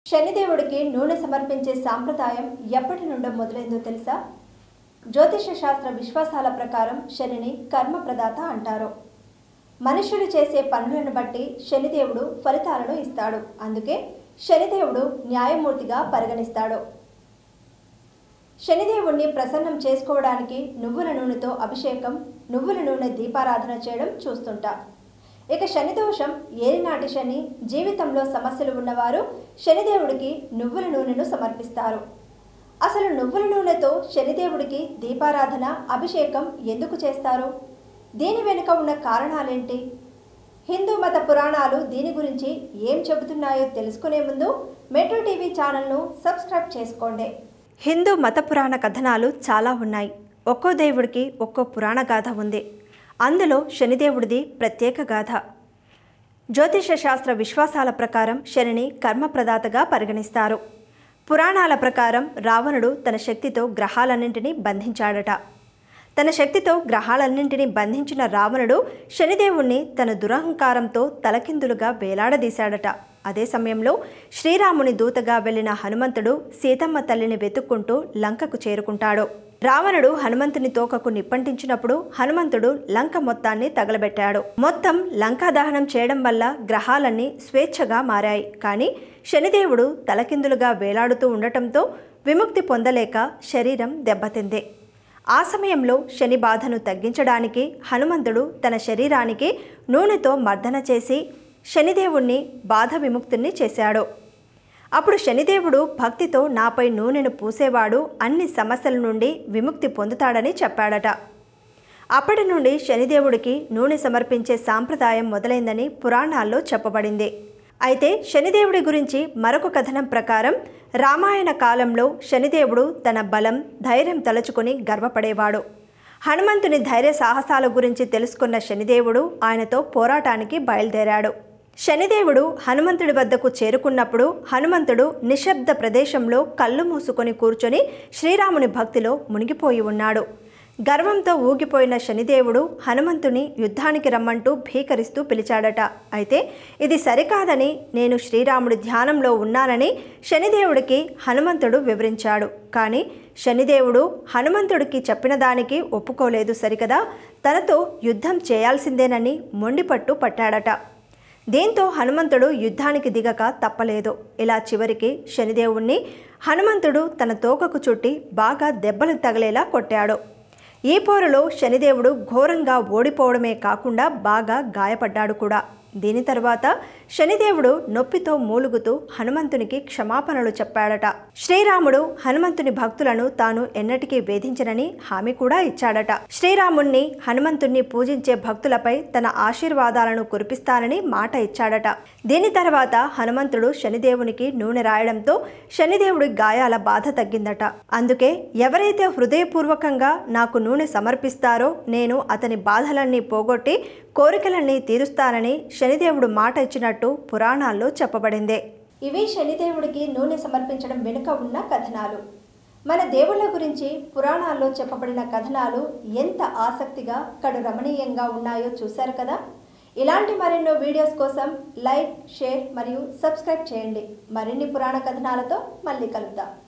శనిదేవుడికి నూనె సమర్పించే సాంప్రదాయం ఎప్పటి నుండో మొదలైందో తెలుసా? జ్యోతిష శాస్త్ర విశ్వాసాల ప్రకారం శనిని కర్మప్రదాత అంటారు. మనుషులు చేసే పనులను బట్టి శనిదేవుడు ఫలితాలను ఇస్తాడు. అందుకే శనిదేవుడు న్యాయమూర్తిగా పరిగణిస్తాడు. శనిదేవుణ్ణి ప్రసన్నం చేసుకోవడానికి నువ్వుల నూనెతో అభిషేకం, నువ్వుల నూనె దీపారాధన చేయడం చూస్తుంటాం. ఇక శనిదోషం, ఏలినాటి శని, జీవితంలో సమస్యలు ఉన్నవారు శనిదేవుడికి నువ్వుల నూనెను సమర్పిస్తారు. అసలు నువ్వుల నూనెతో శనిదేవుడికి దీపారాధన, అభిషేకం ఎందుకు చేస్తారు? దీని వెనుక ఉన్న కారణాలేంటి? హిందూ మత పురాణాలు దీని గురించి ఏం చెబుతున్నాయో తెలుసుకునే ముందు మెట్రో టీవీ ఛానల్ను సబ్స్క్రైబ్ చేసుకోండి. హిందూ మత పురాణ కథనాలు చాలా ఉన్నాయి. ఒక్కో దేవుడికి ఒక్కో పురాణ గాథ ఉంది. అందులో శనిదేవుడిది ప్రత్యేక గాథ. జ్యోతిష శాస్త్ర విశ్వాసాల ప్రకారం శనిని కర్మప్రదాతగా పరిగణిస్తారు. పురాణాల ప్రకారం రావణుడు తన శక్తితో గ్రహాలన్నింటినీ బంధించాడట. తన శక్తితో గ్రహాలన్నింటినీ బంధించిన రావణుడు శనిదేవుణ్ణి తన దురహంకారంతో తలకిందులుగా వేలాడదీశాడట. అదే సమయంలో శ్రీరాముని దూతగా వెళ్లిన హనుమంతుడు సీతమ్మ తల్లిని వెతుక్కుంటూ లంకకు చేరుకుంటాడు. రావణుడు హనుమంతుని తోకకు నిప్పంటించినప్పుడు హనుమంతుడు లంక మొత్తాన్ని తగలబెట్టాడు. మొత్తం లంకా దహనం చేయడం వల్ల గ్రహాలన్నీ స్వేచ్ఛగా మారాయి. కానీ శనిదేవుడు తలకిందులుగా వేలాడుతూ ఉండటంతో విముక్తి పొందలేక శరీరం దెబ్బతింది. ఆ సమయంలో శని బాధను తగ్గించడానికి హనుమంతుడు తన శరీరానికి నూనెతో మర్దన చేసి శనిదేవుణ్ణి బాధ విముక్తుని చేశాడు. అప్పుడు శనిదేవుడు భక్తితో నాపై నూనెను పూసేవాడు అన్ని సమస్యల నుండి విముక్తి పొందుతాడని చెప్పాడట. అప్పటి నుండి శనిదేవుడికి నూనె సమర్పించే సాంప్రదాయం మొదలైందని పురాణాల్లో చెప్పబడింది. అయితే శనిదేవుడి గురించి మరొక కథనం ప్రకారం రామాయణ కాలంలో శనిదేవుడు తన బలం, ధైర్యం తలుచుకుని గర్వపడేవాడు. హనుమంతుని ధైర్య సాహసాల గురించి తెలుసుకున్న శనిదేవుడు ఆయనతో పోరాటానికి బయలుదేరాడు. శనిదేవుడు హనుమంతుడి వద్దకు చేరుకున్నప్పుడు హనుమంతుడు నిశ్శబ్ద ప్రదేశంలో కళ్ళు మూసుకొని కూర్చొని శ్రీరాముని భక్తిలో మునిగిపోయి ఉన్నాడు. గర్వంతో ఊగిపోయిన శనిదేవుడు హనుమంతుని యుద్ధానికి రమ్మంటూ భీకరిస్తూ పిలిచాడట. అయితే ఇది సరికాదని, నేను శ్రీరాముడి ధ్యానంలో ఉన్నానని శనిదేవుడికి హనుమంతుడు వివరించాడు. కానీ శనిదేవుడు హనుమంతుడికి చెప్పిన దానికి ఒప్పుకోలేదు సరికదా, తనతో యుద్ధం చేయాల్సిందేనని మొండిపట్టు పట్టాడట. దీంతో హనుమంతుడు యుద్ధానికి దిగక తప్పలేదు. ఇలా చివరికి శనిదేవుణ్ణి హనుమంతుడు తన తోకకు చుట్టి బాగా దెబ్బలు తగిలేలా కొట్టాడు. ఈ పోరులో శనిదేవుడు ఘోరంగా ఓడిపోవడమే కాకుండా బాగా గాయపడ్డాడు కూడా. దీని తర్వాత శనిదేవుడు నొప్పితో మూలుగుతూ హనుమంతునికి క్షమాపణలు చెప్పాడట. శ్రీరాముడు హనుమంతుని భక్తులను తాను ఎన్నటికీ వేధించనని హామీ కూడా ఇచ్చాడట. శ్రీరాముణ్ణి, హనుమంతుణ్ణి పూజించే భక్తులపై తన ఆశీర్వాదాలను కురిపిస్తానని మాట ఇచ్చాడట. దీని తర్వాత హనుమంతుడు శనిదేవునికి నూనె రాయడంతో శనిదేవుడి గాయాల బాధ తగ్గిందట. అందుకే ఎవరైతే హృదయపూర్వకంగా నాకు నూనె సమర్పిస్తారో నేను అతని బాధలన్నీ పోగొట్టి కోరికలన్నీ తీరుస్తానని శనిదేవుడు మాట ఇచ్చినట్టు పురాణాల్లో చెప్పబడింది. ఇవి శనిదేవుడికి నూనె సమర్పించడం వెనుక ఉన్న కథనాలు. మన దేవుళ్ళ గురించి పురాణాల్లో చెప్పబడిన కథనాలు ఎంత ఆసక్తిగా, కడు రమణీయంగా ఉన్నాయో చూశారు కదా. ఇలాంటి మరెన్నో వీడియోస్ కోసం లైక్, షేర్ మరియు సబ్స్క్రైబ్ చేయండి. మరిన్ని పురాణ కథనాలతో మళ్ళీ కలుద్దాం.